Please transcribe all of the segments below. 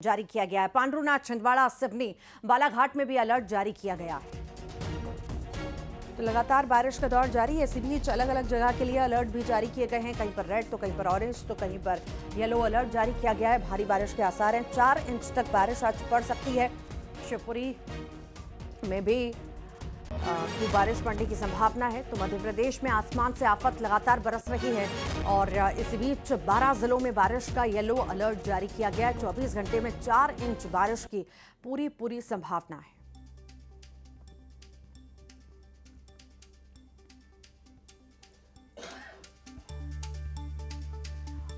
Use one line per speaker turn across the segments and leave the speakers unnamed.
जारी किया गया है। पांडुनाथ, छिंदवाड़ा, सिवनी, बालाघाट में भी अलर्ट जारी किया गया है। तो लगातार बारिश का दौर जारी है। इसी बीच अलग अलग जगह के लिए अलर्ट भी जारी किए गए हैं। कहीं पर रेड तो कहीं पर ऑरेंज तो कहीं पर येलो अलर्ट जारी किया गया है। भारी बारिश के आसार हैं। 4 इंच तक बारिश आज पड़ सकती है। शिवपुरी में भी खूब बारिश पड़ने की संभावना है। तो मध्य प्रदेश में आसमान से आफत लगातार बरस रही है और इस बीच 12 जिलों में बारिश का येलो अलर्ट जारी किया गया है। 24 घंटे में 4 इंच बारिश की पूरी संभावना है।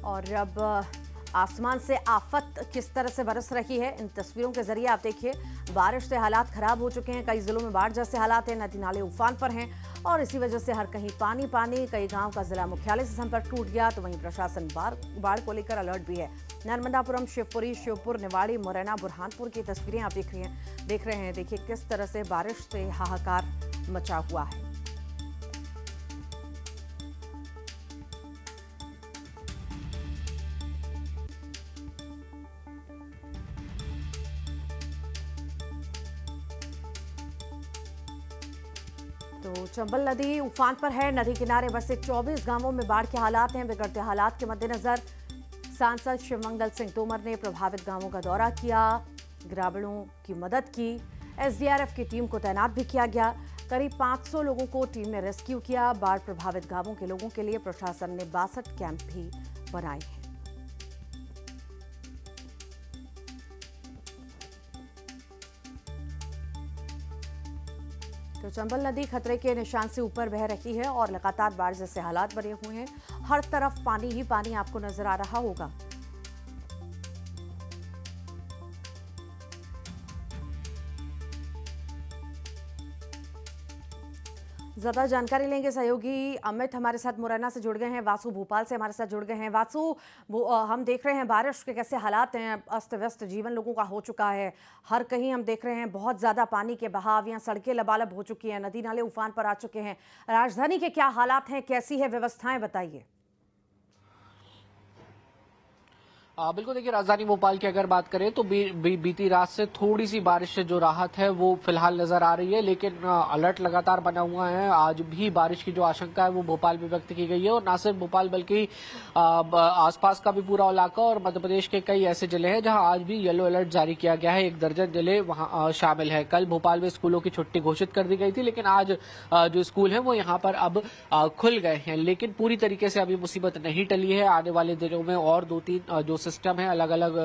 और अब आसमान से आफत किस तरह से बरस रही है, इन तस्वीरों के जरिए आप देखिए। बारिश से हालात खराब हो चुके हैं। कई जिलों में बाढ़ जैसे हालात हैं। नदी नाले उफान पर हैं और इसी वजह से हर कहीं पानी पानी। कई गांव का जिला मुख्यालय से संपर्क टूट गया। तो वहीं प्रशासन बाढ़ को लेकर अलर्ट भी है। नर्मदापुरम, शिवपुरी, श्योपुर, निवाड़ी, मुरैना, बुरहानपुर की तस्वीरें आप देख रहे हैं। देखिए किस तरह से बारिश से हाहाकार मचा हुआ है। तो चंबल नदी उफान पर है। नदी किनारे बसे 24 गांवों में बाढ़ के हालात हैं। बिगड़ते हालात के मद्देनजर सांसद शिवमंगल सिंह तोमर ने प्रभावित गांवों का दौरा किया, ग्रामीणों की मदद की। एसडीआरएफ की टीम को तैनात भी किया गया। करीब 500 लोगों को टीम ने रेस्क्यू किया। बाढ़ प्रभावित गांवों के लोगों के लिए प्रशासन ने 62 कैंप भी बनाए हैं। तो चंबल नदी खतरे के निशान से ऊपर बह रही है और लगातार बाढ़ जैसे हालात बने हुए हैं। हर तरफ पानी ही पानी आपको नजर आ रहा होगा। ज्यादा जानकारी लेंगे सहयोगी अमित हमारे साथ मुरैना से जुड़ गए हैं। वासु भोपाल से हमारे साथ जुड़ गए हैं। वासु, हम देख रहे हैं बारिश के कैसे हालात हैं। अस्त व्यस्त जीवन लोगों का हो चुका है। हर कहीं हम देख रहे हैं बहुत ज्यादा पानी के बहाव, यहाँ सड़कें लबालब हो चुकी हैं, नदी नाले उफान पर आ चुके हैं। राजधानी के क्या हालात हैं, कैसी है व्यवस्थाएं, बताइए।
बिल्कुल, देखिए राजधानी भोपाल की अगर बात करें तो बीती रात से थोड़ी सी बारिश से जो राहत है वो फिलहाल नजर आ रही है, लेकिन अलर्ट लगातार बना हुआ है। आज भी बारिश की जो आशंका है वो भोपाल में व्यक्त की गई है और न सिर्फ भोपाल बल्कि आसपास का भी पूरा इलाका और मध्य प्रदेश के कई ऐसे जिले हैं जहां आज भी येलो अलर्ट जारी किया गया है। 1 दर्जन जिले वहां शामिल है। कल भोपाल में स्कूलों की छुट्टी घोषित कर दी गई थी, लेकिन आज जो स्कूल है वो यहाँ पर अब खुल गए हैं। लेकिन पूरी तरीके से अभी मुसीबत नहीं टली है। आने वाले दिनों में और 2-3 जो सिस्टम है अलग अलग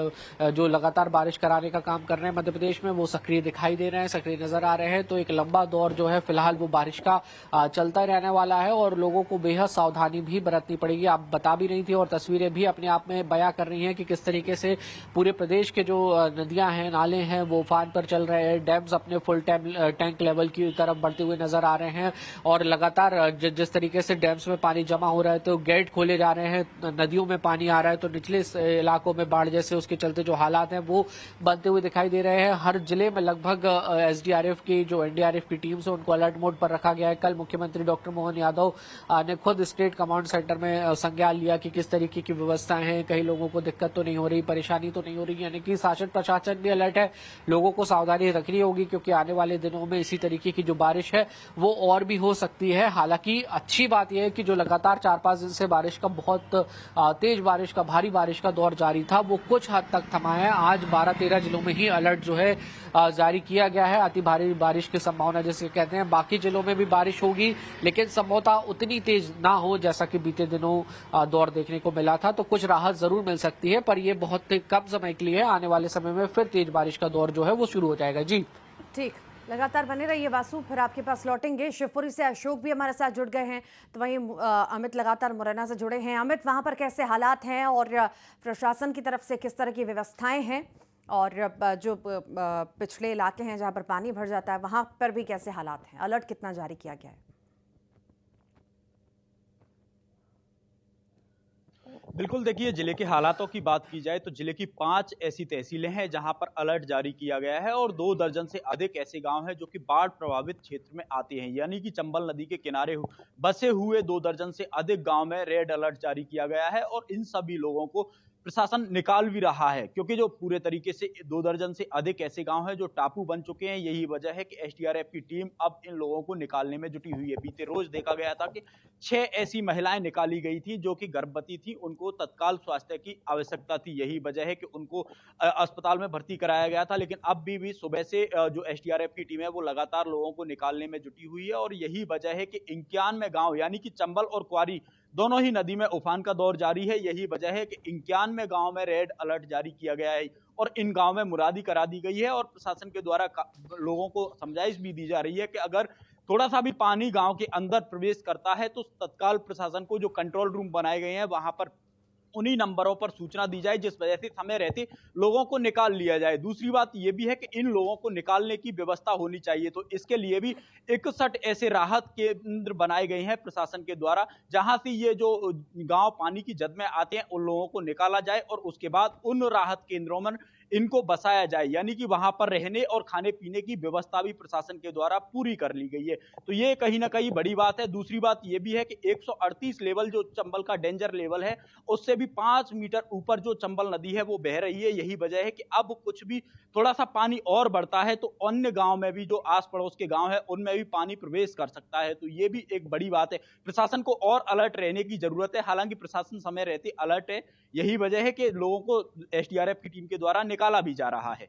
जो लगातार बारिश कराने का काम कर रहे हैं मध्य प्रदेश में, वो सक्रिय दिखाई दे रहे हैं, सक्रिय नजर आ रहे हैं। तो एक लंबा दौर जो है फिलहाल वो बारिश का चलता रहने वाला है और लोगों को बेहद सावधानी भी बरतनी पड़ेगी। आप बता भी रही थी और तस्वीरें भी अपने आप में बयां कर रही हैं कि किस तरीके से पूरे प्रदेश के जो नदियां हैं, नाले हैं, वो उफान पर चल रहे हैं। डैम्स अपने फुल टैंक लेवल की तरफ बढ़ते हुए नजर आ रहे हैं और लगातार जिस तरीके से डैम्स में पानी जमा हो रहा है तो गेट खोले जा रहे हैं, नदियों में पानी आ रहा है, तो निचले इलाकों में बाढ़ जैसे उसके चलते जो हालात हैं वो बनते हुए दिखाई दे रहे हैं। हर जिले में लगभग एसडीआरएफ की जो एनडीआरएफ की टीम से उनको अलर्ट मोड पर रखा गया है। कल मुख्यमंत्री डॉक्टर मोहन यादव ने खुद स्टेट कमांड सेंटर में संज्ञान लिया कि किस तरीके की व्यवस्थाएं हैं, कई लोगों को दिक्कत तो नहीं हो रही, परेशानी तो नहीं हो रही। यानी कि शासन प्रशासन भी अलर्ट है। लोगों को सावधानी रखनी होगी क्योंकि आने वाले दिनों में इसी तरीके की जो बारिश है वो और भी हो सकती है। हालांकि अच्छी बात यह है कि जो लगातार 4-5 दिन से बारिश का बहुत तेज बारिश का, भारी बारिश का दौर जारी था वो कुछ हद तक थमा है। आज 12-13 जिलों में ही अलर्ट जो है जारी किया गया है। अति भारी बारिश की संभावना जिसे कहते हैं। बाकी जिलों में भी बारिश होगी लेकिन संभवतः उतनी तेज ना हो जैसा कि बीते दिनों दौर देखने को मिला था। तो कुछ राहत जरूर मिल सकती है पर यह बहुत कम समय के लिए है। आने वाले समय में फिर तेज बारिश का दौर जो है वो शुरू हो जाएगा। जी
ठीक, लगातार बने रहिए वासु, फिर आपके पास लौटेंगे। शिवपुरी से अशोक भी हमारे साथ जुड़ गए हैं। तो वहीं अमित लगातार मुरैना से जुड़े हैं। अमित, वहां पर कैसे हालात हैं और प्रशासन की तरफ से किस तरह की व्यवस्थाएं हैं, और जो पिछले इलाके हैं जहां पर पानी भर जाता है वहां पर भी कैसे हालात हैं, अलर्ट कितना जारी किया गया है?
बिल्कुल, देखिए जिले के हालातों की बात की जाए तो जिले की 5 ऐसी तहसीलें हैं जहां पर अलर्ट जारी किया गया है और 2 दर्जन से अधिक ऐसे गांव हैं जो कि बाढ़ प्रभावित क्षेत्र में आते हैं। यानी कि चंबल नदी के किनारे बसे हुए 2 दर्जन से अधिक गांव में रेड अलर्ट जारी किया गया है और इन सभी लोगों को प्रशासन निकाल भी रहा है, क्योंकि जो पूरे तरीके से 2 दर्जन से अधिक ऐसे गांव हैं जो टापू बन चुके हैं। यही वजह है कि एसडीआरएफ की टीम अब इन लोगों को निकालने में जुटी हुई है। बीते रोज देखा गया था कि 6 ऐसी महिलाएं निकाली गई थी जो कि गर्भवती थी, उनको तत्काल स्वास्थ्य की आवश्यकता थी। यही वजह है कि उनको अस्पताल में भर्ती कराया गया था, लेकिन अब भी सुबह से जो एसडीआरएफ की टीम है वो लगातार लोगों को निकालने में जुटी हुई है। और यही वजह है कि 91 गांव यानी कि चंबल और क्वारी दोनों ही नदी में उफान का दौर जारी है। यही वजह है कि 91 गांव में रेड अलर्ट जारी किया गया है और इन गांव में मुरादी करा दी गई है। और प्रशासन के द्वारा लोगों को समझाइश भी दी जा रही है कि अगर थोड़ा सा भी पानी गांव के अंदर प्रवेश करता है तो तत्काल प्रशासन को जो कंट्रोल रूम बनाए गए हैं वहां पर उन्हीं नंबरों पर सूचना दी जाए, जिस वजह से समय रहते लोगों को निकाल लिया जाए। दूसरी बात यह भी है कि इन लोगों को निकालने की व्यवस्था होनी चाहिए, तो इसके लिए भी 61 ऐसे राहत केंद्र बनाए गए हैं प्रशासन के द्वारा, जहां से ये जो गांव पानी की जद में आते हैं उन लोगों को निकाला जाए और उसके बाद उन राहत केंद्रों में इनको बसाया जाए, यानी कि वहां पर रहने और खाने पीने की व्यवस्था भी प्रशासन के द्वारा पूरी कर ली गई है। तो ये कहीं ना कहीं बड़ी बात है। दूसरी बात ये भी है कि 138 लेवल जो चंबल का डेंजर लेवल है उससे भी 5 मीटर ऊपर जो चंबल नदी है वो बह रही है। यही वजह है कि अब कुछ भी थोड़ा सा पानी और बढ़ता है तो अन्य गांव में भी जो आस पड़ोस के गांव है उनमें भी पानी प्रवेश कर सकता है। तो ये भी एक बड़ी बात है। प्रशासन को और अलर्ट रहने की जरूरत है। हालांकि प्रशासन समय रहते अलर्ट है। यही वजह है कि लोगों को एसडीआरएफ की टीम के द्वारा निकाला भी जा रहा है।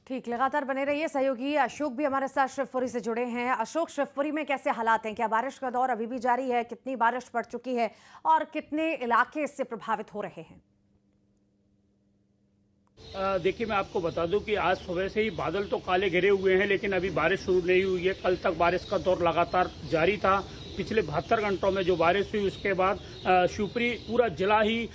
ठीक, लगातार बने रहिए सहयोगी। अशोक भी हमारे साथ शिवपुरी से जुड़े हैं। अशोक, शिवपुरी में कैसे हालात हैं? क्या बारिश का दौर अभी भी जारी है? कितनी बारिश पड़ चुकी है और कितने इलाके इससे प्रभावित हो रहे हैं?
देखिए, मैं आपको बता दूं कि आज सुबह से ही बादल तो काले घिरे हुए हैं, लेकिन अभी बारिश शुरू नहीं हुई है। कल तक बारिश का दौर लगातार जारी था। पिछले 72 घंटों में जो बारिश हुई उसके बाद शिवपुरी पूरा जिला ही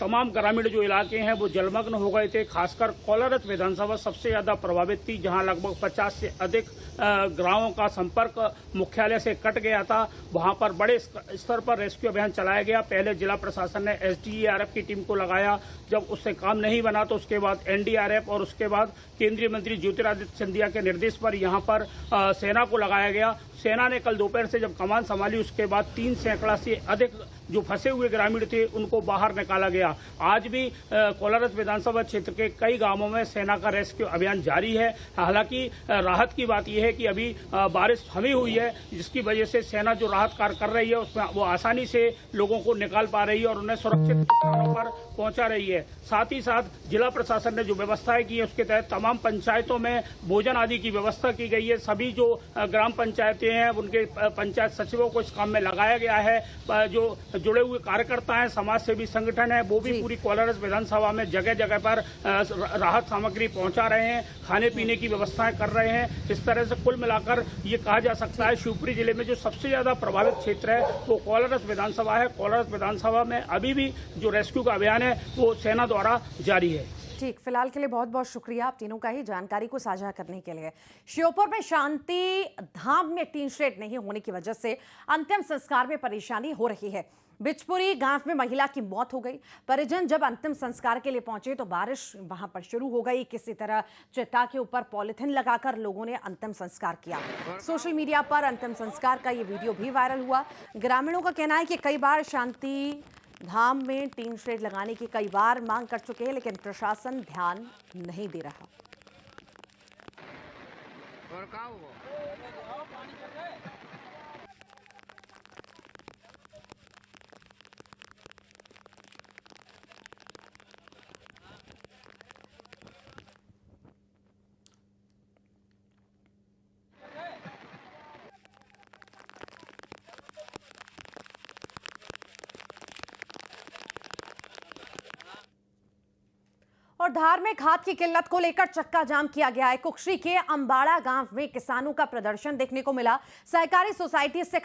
तमाम ग्रामीण जो इलाके हैं वो जलमग्न हो गए थे। खासकर कोलारस विधानसभा सबसे ज्यादा प्रभावित थी, जहां लगभग 50 से अधिक गांवों का संपर्क मुख्यालय से कट गया था। वहां पर बड़े स्तर पर रेस्क्यू अभियान चलाया गया। पहले जिला प्रशासन ने एसडीआरएफ की टीम को लगाया, जब उससे काम नहीं बना तो उसके बाद एनडीआरएफ और उसके बाद केंद्रीय मंत्री ज्योतिरादित्य सिंधिया के निर्देश पर यहां पर सेना को लगाया गया। सेना ने कल दोपहर से जब कमान संभाली उसके बाद 3 सैकड़ा से अधिक जो फंसे हुए ग्रामीण थे उनको बाहर निकाला गया। आज भी कोलारस विधानसभा क्षेत्र के कई गांवों में सेना का रेस्क्यू अभियान जारी है। हालांकि राहत की बात यह है कि अभी बारिश थमी हुई है, जिसकी वजह से सेना जो राहत कार्य कर रही है उसमें वो आसानी से लोगों को निकाल पा रही है और उन्हें सुरक्षित स्थानों पर पहुंचा रही है। साथ ही साथ जिला प्रशासन ने जो व्यवस्थाएं की है उसके तहत तमाम पंचायतों में भोजन आदि की व्यवस्था की गई है। सभी जो ग्राम पंचायतें हैं उनके पंचायत सचिवों को इस काम में लगाया गया है। जो जुड़े हुए कार्यकर्ता हैं, समाज सेवी संगठन है, वो भी पूरी कोलारस विधानसभा में जगह जगह पर राहत सामग्री पहुंचा रहे हैं, खाने पीने की व्यवस्थाएं कर रहे हैं। इस तरह से कुल मिलाकर ये कहा जा सकता है शिवपुरी जिले में जो सबसे ज्यादा प्रभावित क्षेत्र है वो कोलारस विधानसभा है। कोलारस विधानसभा में अभी भी जो रेस्क्यू का अभियान है वो सेना द्वारा जारी है।
ठीक, फिलहाल के लिए बहुत बहुत शुक्रिया आप तीनों का ही जानकारी को साझा करने के लिए। श्योपुर में शांति धाम में टीन शेड नहीं होने की वजह से अंतिम संस्कार में परेशानी हो रही है। बिचपुरी गांव में महिला की मौत हो गई। परिजन जब अंतिम संस्कार के लिए पहुंचे तो बारिश वहां पर शुरू हो गई। किसी तरह चिता के ऊपर पॉलिथीन लगाकर लोगों ने अंतिम संस्कार किया। सोशल मीडिया पर अंतिम संस्कार का ये वीडियो भी वायरल हुआ। ग्रामीणों का कहना है कि कई बार शांति धाम में टीन शेड लगाने की कई बार मांग कर चुके हैं, लेकिन प्रशासन ध्यान नहीं दे रहा। और धार में खाद की किल्लत को लेकर चक्का जाम किया गया है। कुक्षी के अंबाड़ा गांव में किसानों का प्रदर्शन देखने को मिला। सहकारी सोसाइटी से